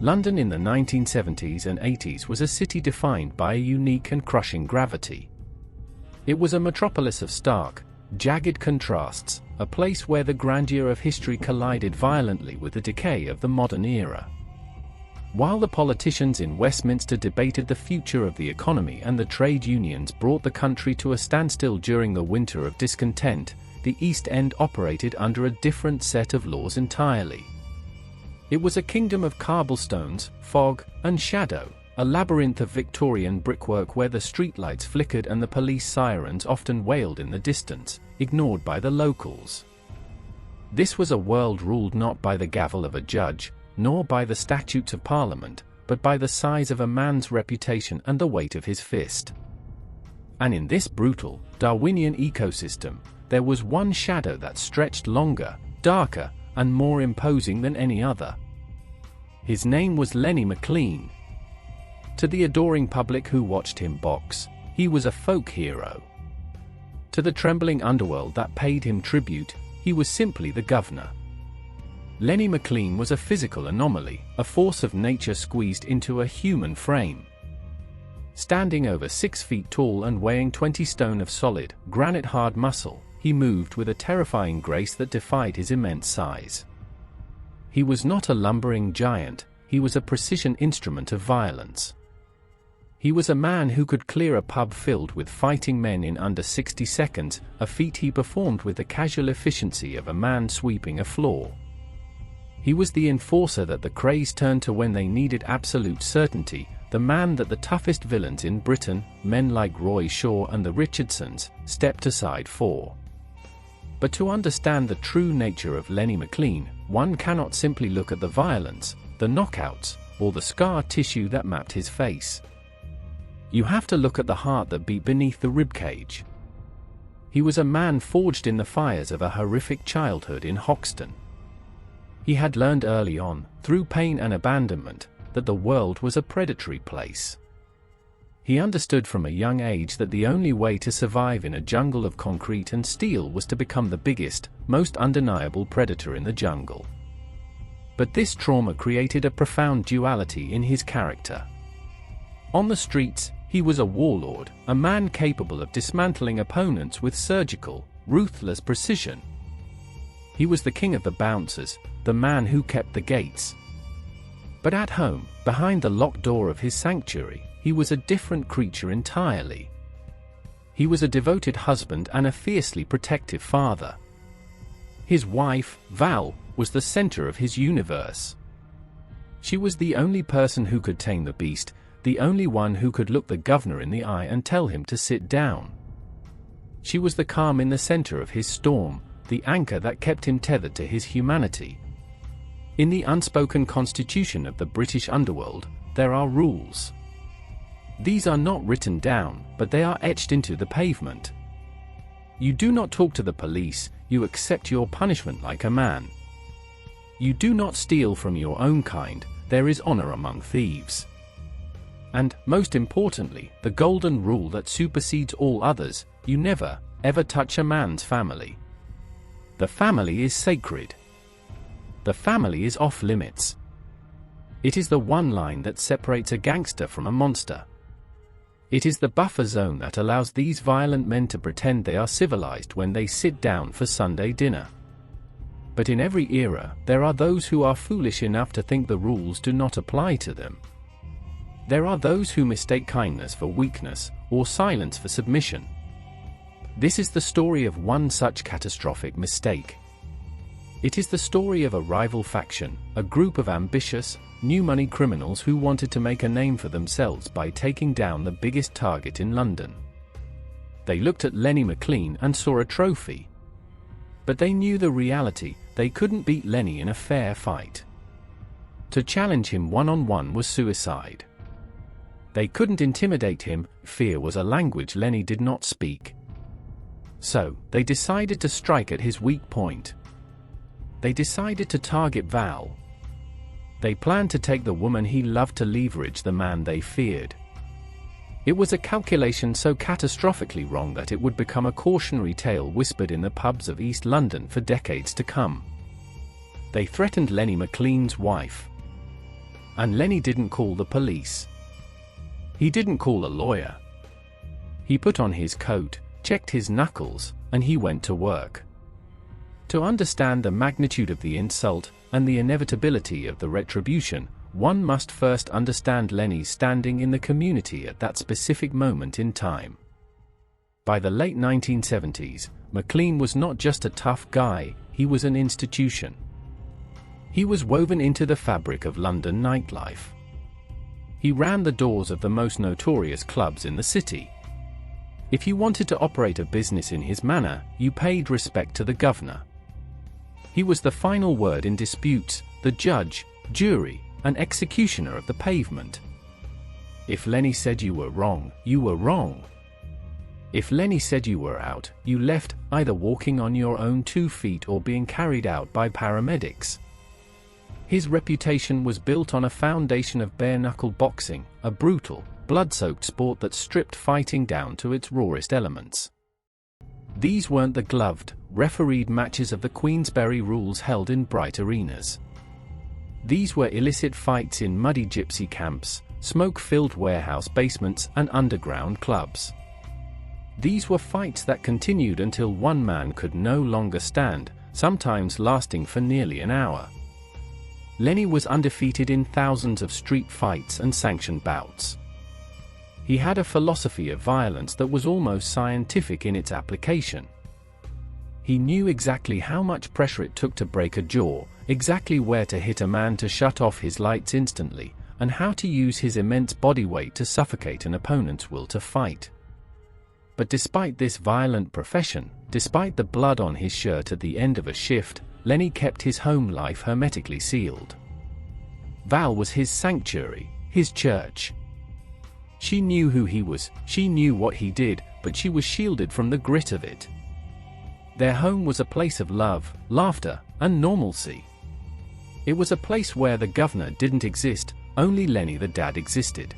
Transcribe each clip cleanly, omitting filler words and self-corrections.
London in the 1970s and 80s was a city defined by a unique and crushing gravity. It was a metropolis of stark, jagged contrasts, a place where the grandeur of history collided violently with the decay of the modern era. While the politicians in Westminster debated the future of the economy and the trade unions brought the country to a standstill during the winter of discontent, the East End operated under a different set of laws entirely. It was a kingdom of cobblestones, fog, and shadow, a labyrinth of Victorian brickwork where the streetlights flickered and the police sirens often wailed in the distance, ignored by the locals. This was a world ruled not by the gavel of a judge, nor by the statutes of Parliament, but by the size of a man's reputation and the weight of his fist. And in this brutal, Darwinian ecosystem, there was one shadow that stretched longer, darker, and more imposing than any other. His name was Lenny McLean. To the adoring public who watched him box, he was a folk hero. To the trembling underworld that paid him tribute, he was simply the governor. Lenny McLean was a physical anomaly, a force of nature squeezed into a human frame. Standing over 6 feet tall and weighing 20 stone of solid, granite-hard muscle, he moved with a terrifying grace that defied his immense size. He was not a lumbering giant, he was a precision instrument of violence. He was a man who could clear a pub filled with fighting men in under 60 seconds, a feat he performed with the casual efficiency of a man sweeping a floor. He was the enforcer that the Krays turned to when they needed absolute certainty, the man that the toughest villains in Britain, men like Roy Shaw and the Richardsons, stepped aside for. But to understand the true nature of Lenny McLean, one cannot simply look at the violence, the knockouts, or the scar tissue that mapped his face. You have to look at the heart that beat beneath the ribcage. He was a man forged in the fires of a horrific childhood in Hoxton. He had learned early on, through pain and abandonment, that the world was a predatory place. He understood from a young age that the only way to survive in a jungle of concrete and steel was to become the biggest, most undeniable predator in the jungle. But this trauma created a profound duality in his character. On the streets, he was a warlord, a man capable of dismantling opponents with surgical, ruthless precision. He was the king of the bouncers, the man who kept the gates. But at home, behind the locked door of his sanctuary, he was a different creature entirely. He was a devoted husband and a fiercely protective father. His wife, Val, was the center of his universe. She was the only person who could tame the beast, the only one who could look the governor in the eye and tell him to sit down. She was the calm in the center of his storm, the anchor that kept him tethered to his humanity. In the unspoken constitution of the British underworld, there are rules. These are not written down, but they are etched into the pavement. You do not talk to the police, you accept your punishment like a man. You do not steal from your own kind, there is honor among thieves. And, most importantly, the golden rule that supersedes all others, you never, ever touch a man's family. The family is sacred. The family is off limits. It is the one line that separates a gangster from a monster. It is the buffer zone that allows these violent men to pretend they are civilized when they sit down for Sunday dinner. But in every era, there are those who are foolish enough to think the rules do not apply to them. There are those who mistake kindness for weakness, or silence for submission. This is the story of one such catastrophic mistake. It is the story of a rival faction, a group of ambitious, new money criminals who wanted to make a name for themselves by taking down the biggest target in London. They looked at Lenny McLean and saw a trophy. But they knew the reality, they couldn't beat Lenny in a fair fight. To challenge him one-on-one was suicide. They couldn't intimidate him, fear was a language Lenny did not speak. So, they decided to strike at his weak point. They decided to target Val. They planned to take the woman he loved to leverage the man they feared. It was a calculation so catastrophically wrong that it would become a cautionary tale whispered in the pubs of East London for decades to come. They threatened Lenny McLean's wife. And Lenny didn't call the police. He didn't call a lawyer. He put on his coat, checked his knuckles, and he went to work. To understand the magnitude of the insult and the inevitability of the retribution, one must first understand Lenny's standing in the community at that specific moment in time. By the late 1970s, McLean was not just a tough guy, he was an institution. He was woven into the fabric of London nightlife. He ran the doors of the most notorious clubs in the city. If you wanted to operate a business in his manner, you paid respect to the governor. He was the final word in disputes, the judge, jury, and executioner of the pavement. If Lenny said you were wrong, you were wrong. If Lenny said you were out, you left, either walking on your own 2 feet or being carried out by paramedics. His reputation was built on a foundation of bare-knuckle boxing, a brutal, blood-soaked sport that stripped fighting down to its rawest elements. These weren't the gloved, refereed matches of the Queensberry rules held in bright arenas. These were illicit fights in muddy gypsy camps, smoke-filled warehouse basements, and underground clubs. These were fights that continued until one man could no longer stand, sometimes lasting for nearly an hour. Lenny was undefeated in thousands of street fights and sanctioned bouts. He had a philosophy of violence that was almost scientific in its application. He knew exactly how much pressure it took to break a jaw, exactly where to hit a man to shut off his lights instantly, and how to use his immense body weight to suffocate an opponent's will to fight. But despite this violent profession, despite the blood on his shirt at the end of a shift, Lenny kept his home life hermetically sealed. Val was his sanctuary, his church. She knew who he was, she knew what he did, but she was shielded from the grit of it. Their home was a place of love, laughter, and normalcy. It was a place where the governor didn't exist, only Lenny the dad existed.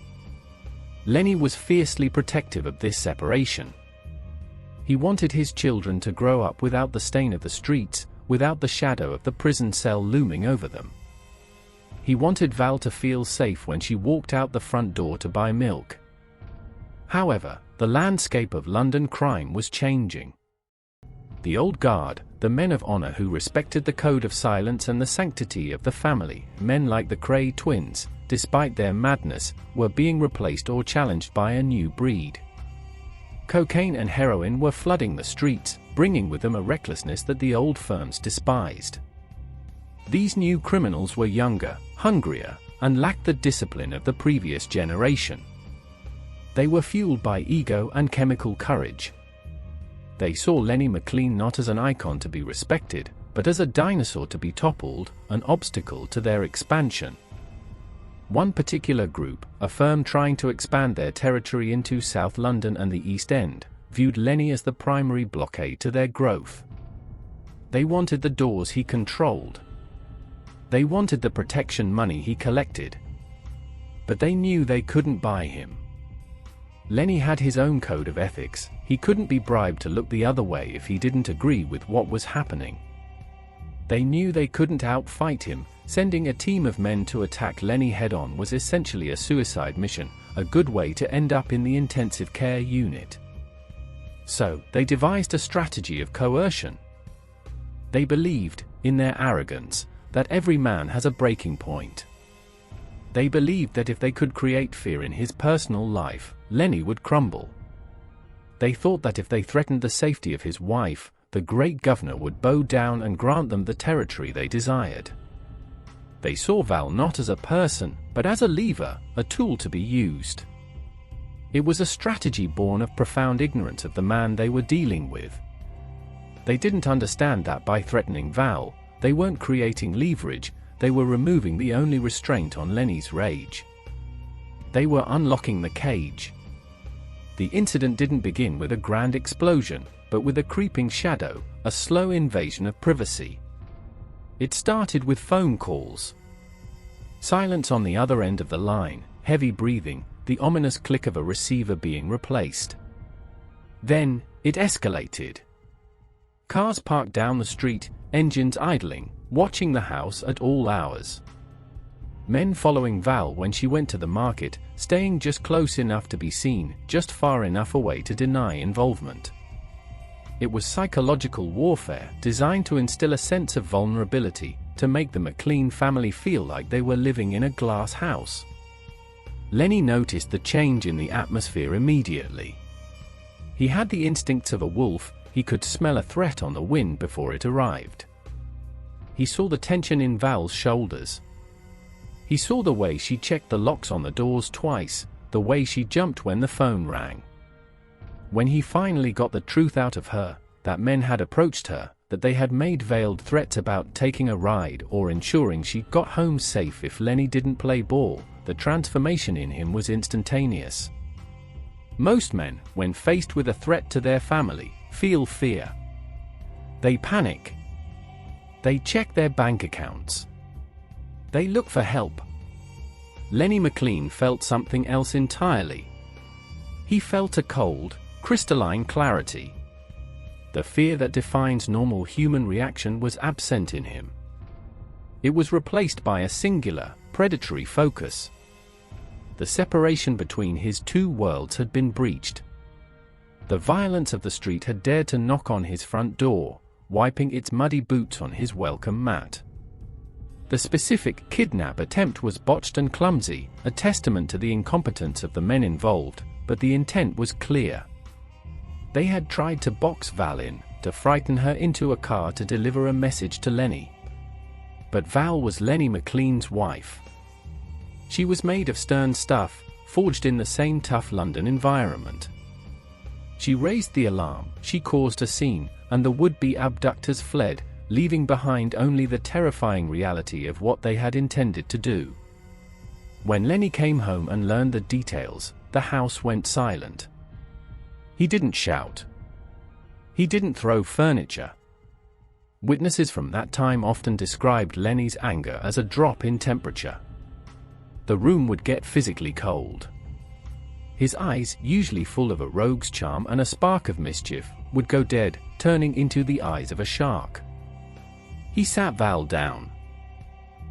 Lenny was fiercely protective of this separation. He wanted his children to grow up without the stain of the streets, without the shadow of the prison cell looming over them. He wanted Val to feel safe when she walked out the front door to buy milk. However, the landscape of London crime was changing. The old guard, the men of honor who respected the code of silence and the sanctity of the family, men like the Kray twins, despite their madness, were being replaced or challenged by a new breed. Cocaine and heroin were flooding the streets, bringing with them a recklessness that the old firms despised. These new criminals were younger, hungrier, and lacked the discipline of the previous generation. They were fueled by ego and chemical courage. They saw Lenny McLean not as an icon to be respected, but as a dinosaur to be toppled, an obstacle to their expansion. One particular group, a firm trying to expand their territory into South London and the East End, viewed Lenny as the primary blockade to their growth. They wanted the doors he controlled. They wanted the protection money he collected. But they knew they couldn't buy him. Lenny had his own code of ethics. He couldn't be bribed to look the other way if he didn't agree with what was happening. They knew they couldn't outfight him. Sending a team of men to attack Lenny head-on was essentially a suicide mission, a good way to end up in the intensive care unit. So, they devised a strategy of coercion. They believed, in their arrogance, that every man has a breaking point. They believed that if they could create fear in his personal life, Lenny would crumble. They thought that if they threatened the safety of his wife, the great governor would bow down and grant them the territory they desired. They saw Val not as a person, but as a lever, a tool to be used. It was a strategy born of profound ignorance of the man they were dealing with. They didn't understand that by threatening Val, they weren't creating leverage, they were removing the only restraint on Lenny's rage. They were unlocking the cage. The incident didn't begin with a grand explosion, but with a creeping shadow, a slow invasion of privacy. It started with phone calls. Silence on the other end of the line, heavy breathing, the ominous click of a receiver being replaced. Then, it escalated. Cars parked down the street, engines idling, watching the house at all hours. Men following Val when she went to the market, staying just close enough to be seen, just far enough away to deny involvement. It was psychological warfare designed to instill a sense of vulnerability, to make the McLean family feel like they were living in a glass house. Lenny noticed the change in the atmosphere immediately. He had the instincts of a wolf. He could smell a threat on the wind before it arrived. He saw the tension in Val's shoulders. He saw the way she checked the locks on the doors twice, the way she jumped when the phone rang. When he finally got the truth out of her, that men had approached her, that they had made veiled threats about taking a ride or ensuring she got home safe if Lenny didn't play ball, the transformation in him was instantaneous. Most men, when faced with a threat to their family, feel fear. They panic. They check their bank accounts. They look for help. Lenny McLean felt something else entirely. He felt a cold, crystalline clarity. The fear that defines normal human reaction was absent in him. It was replaced by a singular, predatory focus. The separation between his two worlds had been breached. The violence of the street had dared to knock on his front door, wiping its muddy boots on his welcome mat. The specific kidnap attempt was botched and clumsy, a testament to the incompetence of the men involved, but the intent was clear. They had tried to box Val in, to frighten her into a car to deliver a message to Lenny. But Val was Lenny McLean's wife. She was made of stern stuff, forged in the same tough London environment. She raised the alarm, she caused a scene, and the would-be abductors fled, leaving behind only the terrifying reality of what they had intended to do. When Lenny came home and learned the details, the house went silent. He didn't shout. He didn't throw furniture. Witnesses from that time often described Lenny's anger as a drop in temperature. The room would get physically cold. His eyes, usually full of a rogue's charm and a spark of mischief, would go dead, turning into the eyes of a shark. He sat Val down.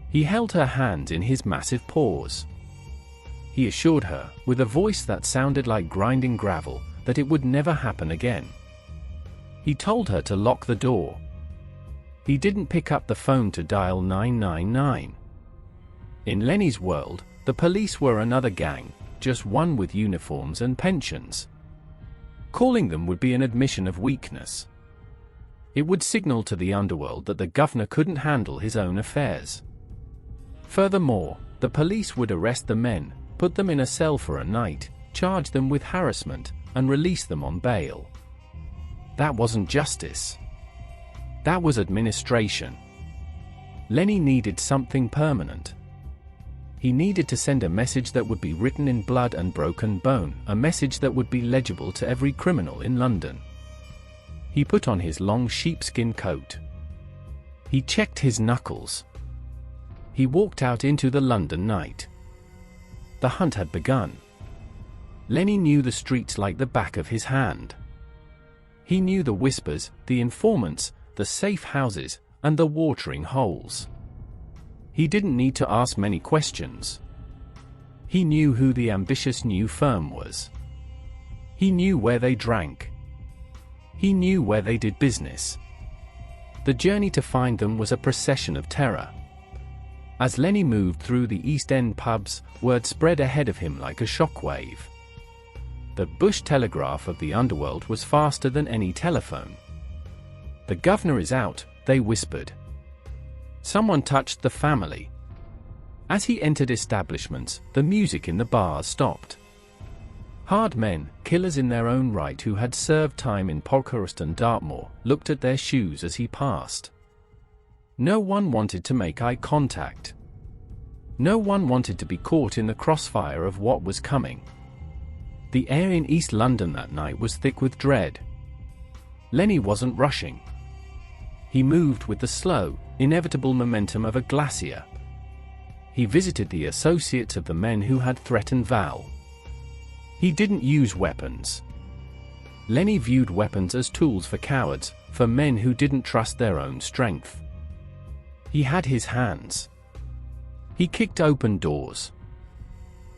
He held her hands in his massive paws. He assured her, with a voice that sounded like grinding gravel, that it would never happen again. He told her to lock the door. He didn't pick up the phone to dial 999. In Lenny's world, the police were another gang, just one with uniforms and pensions. Calling them would be an admission of weakness. It would signal to the underworld that the governor couldn't handle his own affairs. Furthermore, the police would arrest the men, put them in a cell for a night, charge them with harassment, and release them on bail. That wasn't justice. That was administration. Lenny needed something permanent. He needed to send a message that would be written in blood and broken bone, a message that would be legible to every criminal in London. He put on his long sheepskin coat. He checked his knuckles. He walked out into the London night. The hunt had begun. Lenny knew the streets like the back of his hand. He knew the whispers, the informants, the safe houses, and the watering holes. He didn't need to ask many questions. He knew who the ambitious new firm was. He knew where they drank. He knew where they did business. The journey to find them was a procession of terror. As Lenny moved through the East End pubs, word spread ahead of him like a shockwave. The bush telegraph of the underworld was faster than any telephone. "The governor is out," they whispered. Someone touched the family. As he entered establishments, the music in the bars stopped. Hard men, killers in their own right who had served time in Polkhurst and Dartmoor, looked at their shoes as he passed. No one wanted to make eye contact. No one wanted to be caught in the crossfire of what was coming. The air in East London that night was thick with dread. Lenny wasn't rushing. He moved with the slow, inevitable momentum of a glacier. He visited the associates of the men who had threatened Val. He didn't use weapons. Lenny viewed weapons as tools for cowards, for men who didn't trust their own strength. He had his hands. He kicked open doors.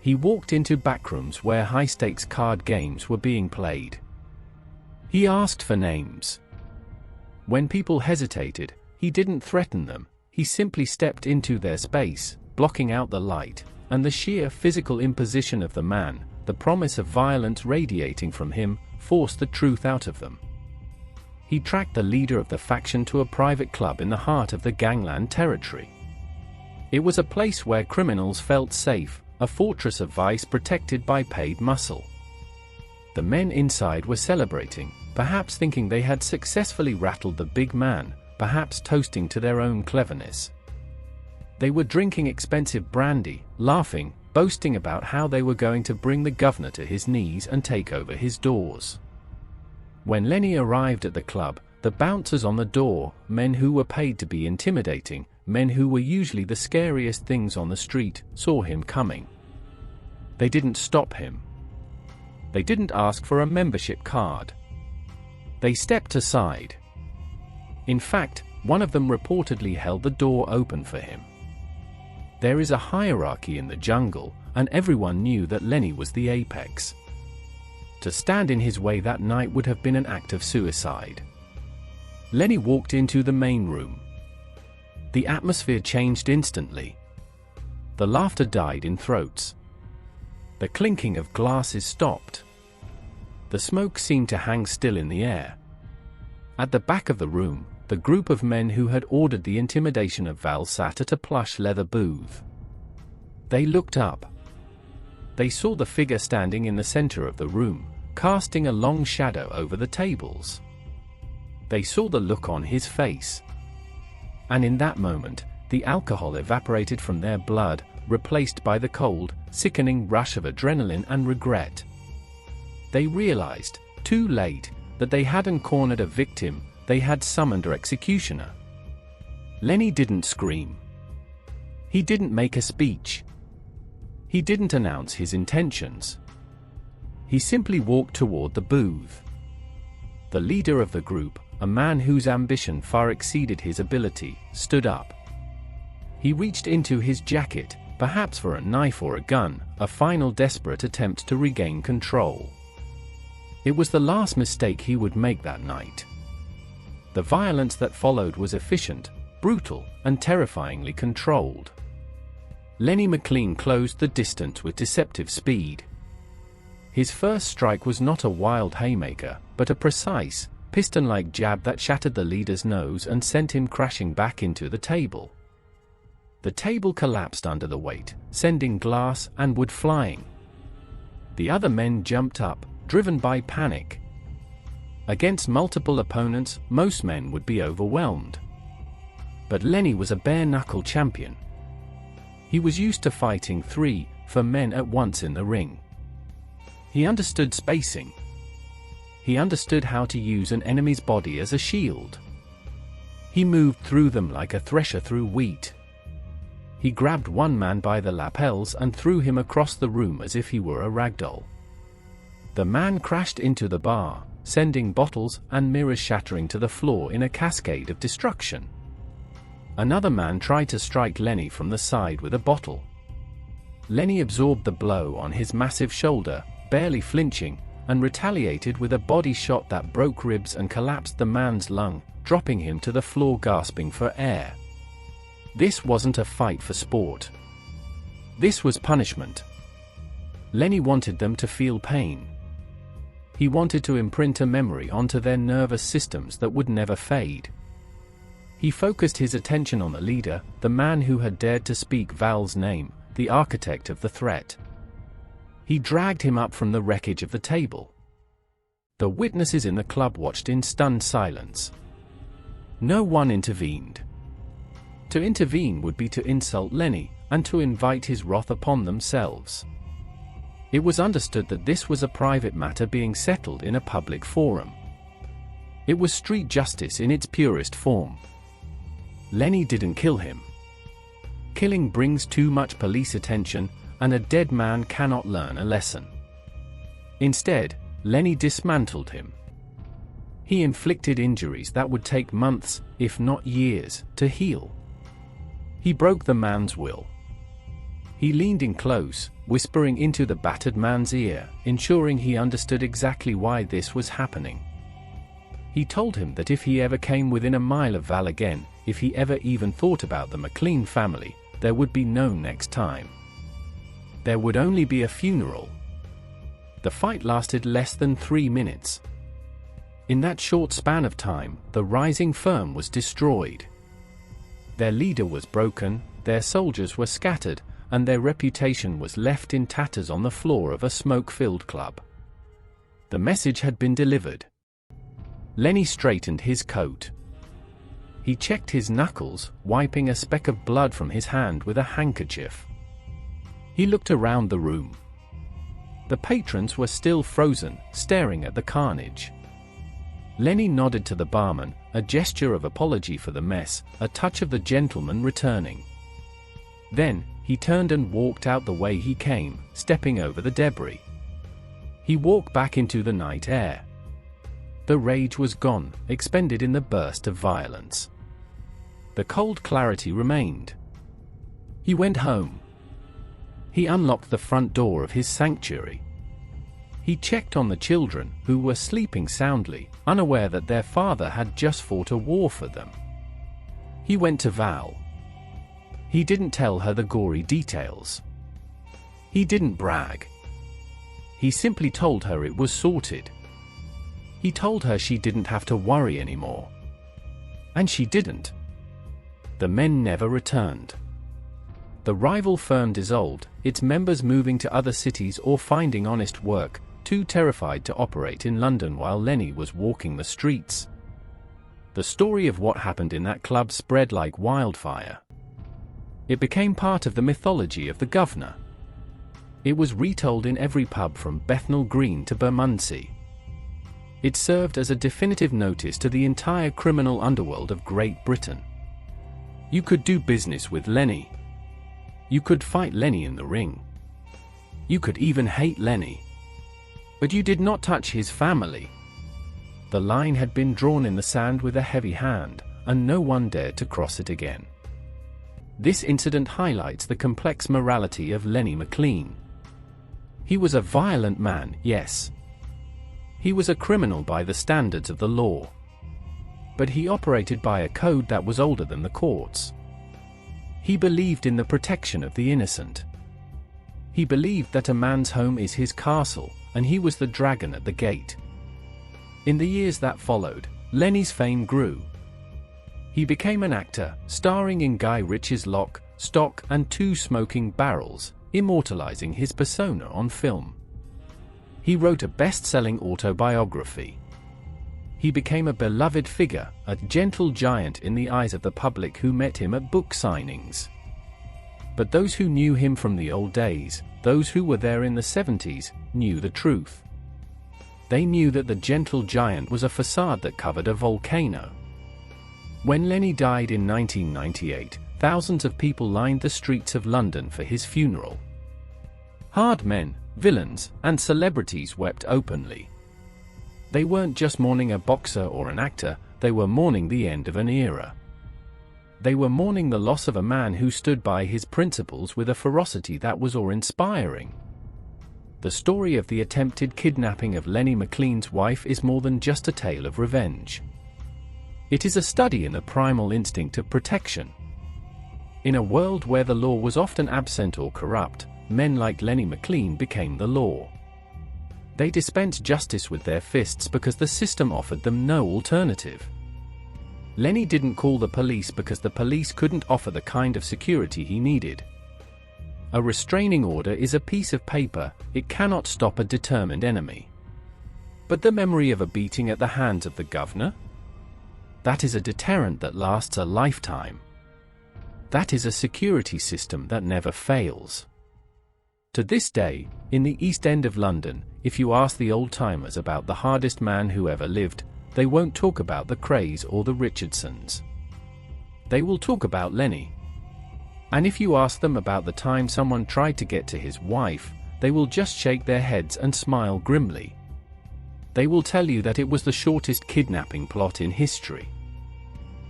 He walked into backrooms where high-stakes card games were being played. He asked for names. When people hesitated, he didn't threaten them, he simply stepped into their space, blocking out the light, and the sheer physical imposition of the man, the promise of violence radiating from him, forced the truth out of them. He tracked the leader of the faction to a private club in the heart of the gangland territory. It was a place where criminals felt safe, a fortress of vice protected by paid muscle. The men inside were celebrating, perhaps thinking they had successfully rattled the big man, perhaps toasting to their own cleverness. They were drinking expensive brandy, laughing, boasting about how they were going to bring the governor to his knees and take over his doors. When Lenny arrived at the club, the bouncers on the door, men who were paid to be intimidating, men who were usually the scariest things on the street, saw him coming. They didn't stop him. They didn't ask for a membership card. They stepped aside. In fact, one of them reportedly held the door open for him. There is a hierarchy in the jungle, and everyone knew that Lenny was the apex. To stand in his way that night would have been an act of suicide. Lenny walked into the main room. The atmosphere changed instantly. The laughter died in throats. The clinking of glasses stopped. The smoke seemed to hang still in the air. At the back of the room, the group of men who had ordered the intimidation of Val sat at a plush leather booth. They looked up. They saw the figure standing in the center of the room, casting a long shadow over the tables. They saw the look on his face. And in that moment, the alcohol evaporated from their blood, replaced by the cold, sickening rush of adrenaline and regret. They realized, too late, that they hadn't cornered a victim, they had summoned an executioner. Lenny didn't scream. He didn't make a speech. He didn't announce his intentions. He simply walked toward the booth. The leader of the group, a man whose ambition far exceeded his ability, stood up. He reached into his jacket, perhaps for a knife or a gun, a final desperate attempt to regain control. It was the last mistake he would make that night. The violence that followed was efficient, brutal, and terrifyingly controlled. Lenny McLean closed the distance with deceptive speed. His first strike was not a wild haymaker, but a precise, piston-like jab that shattered the leader's nose and sent him crashing back into the table. The table collapsed under the weight, sending glass and wood flying. The other men jumped up, driven by panic. Against multiple opponents, most men would be overwhelmed. But Lenny was a bare-knuckle champion. He was used to fighting 3-4 men at once in the ring. He understood spacing. He understood how to use an enemy's body as a shield. He moved through them like a thresher through wheat. He grabbed one man by the lapels and threw him across the room as if he were a ragdoll. The man crashed into the bar, sending bottles and mirrors shattering to the floor in a cascade of destruction. Another man tried to strike Lenny from the side with a bottle. Lenny absorbed the blow on his massive shoulder, barely flinching, and retaliated with a body shot that broke ribs and collapsed the man's lung, dropping him to the floor gasping for air. This wasn't a fight for sport. This was punishment. Lenny wanted them to feel pain. He wanted to imprint a memory onto their nervous systems that would never fade. He focused his attention on the leader, the man who had dared to speak Val's name, the architect of the threat. He dragged him up from the wreckage of the table. The witnesses in the club watched in stunned silence. No one intervened. To intervene would be to insult Lenny, and to invite his wrath upon themselves. It was understood that this was a private matter being settled in a public forum. It was street justice in its purest form. Lenny didn't kill him. Killing brings too much police attention, and a dead man cannot learn a lesson. Instead, Lenny dismantled him. He inflicted injuries that would take months, if not years, to heal. He broke the man's will. He leaned in close, whispering into the battered man's ear, ensuring he understood exactly why this was happening. He told him that if he ever came within a mile of Val again, if he ever even thought about the McLean family, there would be no next time. There would only be a funeral. The fight lasted less than 3 minutes. In that short span of time, the rising firm was destroyed. Their leader was broken, their soldiers were scattered, and their reputation was left in tatters on the floor of a smoke-filled club. The message had been delivered. Lenny straightened his coat. He checked his knuckles, wiping a speck of blood from his hand with a handkerchief. He looked around the room. The patrons were still frozen, staring at the carnage. Lenny nodded to the barman, a gesture of apology for the mess, a touch of the gentleman returning. Then, he turned and walked out the way he came, stepping over the debris. He walked back into the night air. The rage was gone, expended in the burst of violence. The cold clarity remained. He went home. He unlocked the front door of his sanctuary. He checked on the children, who were sleeping soundly, unaware that their father had just fought a war for them. He went to Val. He didn't tell her the gory details. He didn't brag. He simply told her it was sorted. He told her she didn't have to worry anymore. And she didn't. The men never returned. The rival firm dissolved, its members moving to other cities or finding honest work, too terrified to operate in London while Lenny was walking the streets. The story of what happened in that club spread like wildfire. It became part of the mythology of the governor. It was retold in every pub from Bethnal Green to Bermondsey. It served as a definitive notice to the entire criminal underworld of Great Britain. You could do business with Lenny. You could fight Lenny in the ring. You could even hate Lenny. But you did not touch his family. The line had been drawn in the sand with a heavy hand, and no one dared to cross it again. This incident highlights the complex morality of Lenny McLean. He was a violent man, yes. He was a criminal by the standards of the law. But he operated by a code that was older than the courts. He believed in the protection of the innocent. He believed that a man's home is his castle, and he was the dragon at the gate. In the years that followed, Lenny's fame grew. He became an actor, starring in Guy Ritchie's Lock, Stock and Two Smoking Barrels, immortalizing his persona on film. He wrote a best-selling autobiography. He became a beloved figure, a gentle giant in the eyes of the public who met him at book signings. But those who knew him from the old days, those who were there in the 70s, knew the truth. They knew that the gentle giant was a facade that covered a volcano. When Lenny died in 1998, thousands of people lined the streets of London for his funeral. Hard men, villains, and celebrities wept openly. They weren't just mourning a boxer or an actor, they were mourning the end of an era. They were mourning the loss of a man who stood by his principles with a ferocity that was awe-inspiring. The story of the attempted kidnapping of Lenny McLean's wife is more than just a tale of revenge. It is a study in the primal instinct of protection. In a world where the law was often absent or corrupt, men like Lenny McLean became the law. They dispensed justice with their fists because the system offered them no alternative. Lenny didn't call the police because the police couldn't offer the kind of security he needed. A restraining order is a piece of paper, it cannot stop a determined enemy. But the memory of a beating at the hands of the governor? That is a deterrent that lasts a lifetime. That is a security system that never fails. To this day, in the East End of London, if you ask the old-timers about the hardest man who ever lived, they won't talk about the Krays or the Richardsons. They will talk about Lenny. And if you ask them about the time someone tried to get to his wife, they will just shake their heads and smile grimly. They will tell you that it was the shortest kidnapping plot in history.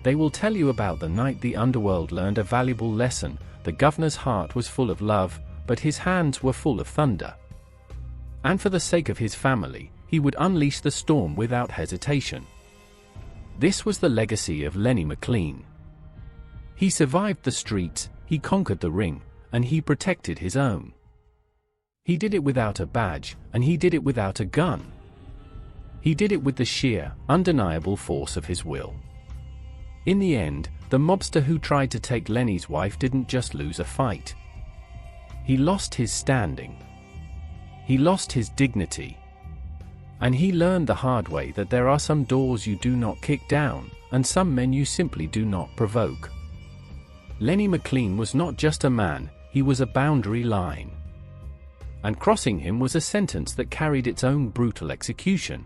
They will tell you about the night the underworld learned a valuable lesson. The governor's heart was full of love, but his hands were full of thunder. And for the sake of his family, he would unleash the storm without hesitation. This was the legacy of Lenny McLean. He survived the streets, he conquered the ring, and he protected his own. He did it without a badge, and he did it without a gun. He did it with the sheer, undeniable force of his will. In the end, the mobster who tried to take Lenny's wife didn't just lose a fight. He lost his standing. He lost his dignity. And he learned the hard way that there are some doors you do not kick down, and some men you simply do not provoke. Lenny McLean was not just a man, he was a boundary line. And crossing him was a sentence that carried its own brutal execution.